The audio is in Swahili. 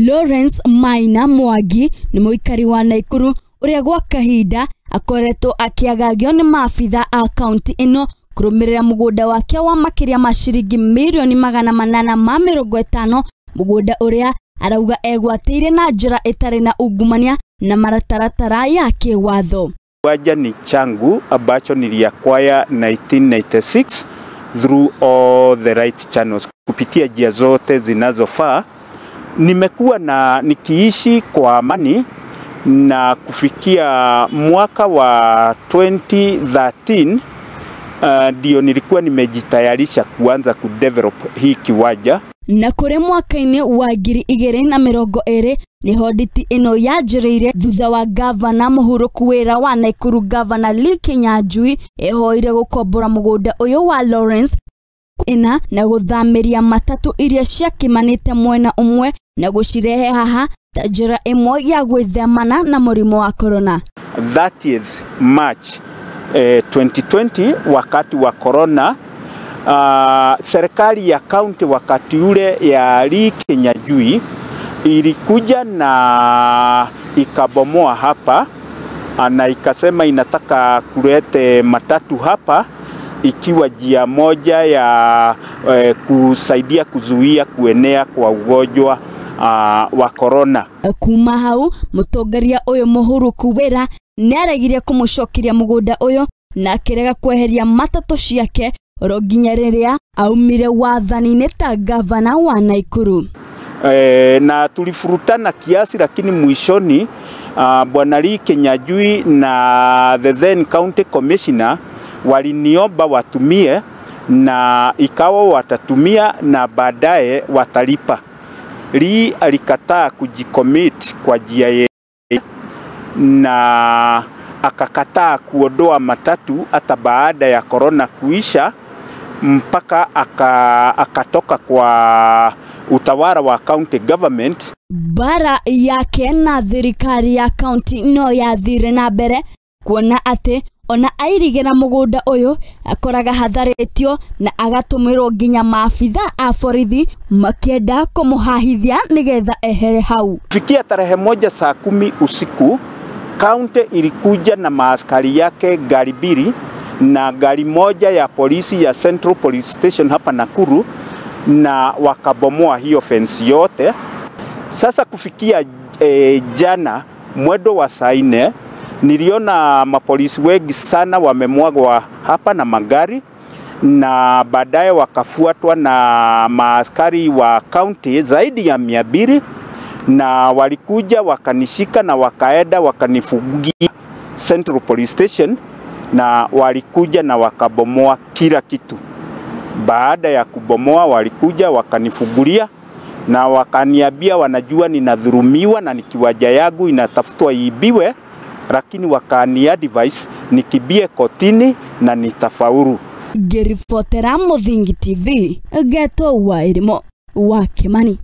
Lawrence Maina Mwangi ni muikari wa Naikuru uria gwa kahinda akoretwo akiagagio ni maabitha a kaunti ino kurumirira mugunda wake wa makiria ma ciringi milioni 850 mugunda uria arauga egwatire na njira itari na ungumania na marataratara ya kiwatho. Kiwanja ni changu ambacho niliacquire 1996 through all the right channels, kupitia njia zote zinazofaa. Nimekuwa na nikiishi kwa amani na kufikia mwaka wa 2013 ndio nilikuwa nimejitayarisha kuanza kudevelop hii kiwanja. Na kure mwaka-ini wa 2020 ni hoditi ino yajireire thutha wa gavana muhuruku wira wa Naikuru Gavana Lee Kinyanjui ehoire gukombora mugunda uyu wa Lawrence ina na guthamiria matatu iria ciakimanite mwena umwe na gucirehe haha ta njira imwe ya gwithemana na murimo wa corona. 30th March 2020 wakati wa corona, serikali ya county wakati ule ya Lee Kinyanjui ilikuja na ikabomoa hapa na ikasema inataka kulete matatu hapa ikiwa njia moja ya kusaidia kuzuia kuenea kwa ugonjwa wa corona. Kuma hau mutongoria uyu muhuruku wira ni aregire kumucokiria mugunda uyu na akirega kweheria matatu ciake roginya riria aumire wathani-ini ta gavana wa Naikuru. Na tulifurutana kiasi, lakini mwishoni Bwana Lee Kinyanjui na the then county commissioner waliniomba watumie, na ikawa watatumia na baadaye watalipa. Lee alikataa kujicommit kwa njia yeye na akakataa kuondoa matatu hata baada ya corona kuisha, mpaka akatoka kwa utawala wa county government. Bara yake na thirikari ya county no yathire na mbere kuona ati ona airigera mugunda uyu akoraga hatharitio na agatumirwo nginya maabitha a borithi makienda kumuhahithia nigetha ehere hau. Fikia tarehe 1 saa 10 usiku, county ilikuja na maaskari yake gari mbili na gari moja ya polisi ya Central Police Station hapa Nakuru, na wakabomoa hiyo fence yote. Sasa kufikia jana mwendo wa saa 4 niliona mapolisi wengi sana wamemwagwa hapa na magari, na baadaye wakafuatwa na maaskari wa county zaidi ya 200, na walikuja wakanishika na wakaenda wakanifungia Central Police Station, na walikuja na wakabomoa kila kitu. Baada ya kubomoa walikuja wakanifungulia na wakaniambia wanajua ninadhulumiwa na nikiwaja yangu inatafutwa ibiwe, lakini wakani advise nikibie kotini na nitafaulu. Ngiribotera Muthingi TV, Geto Wairimo wa Kimani.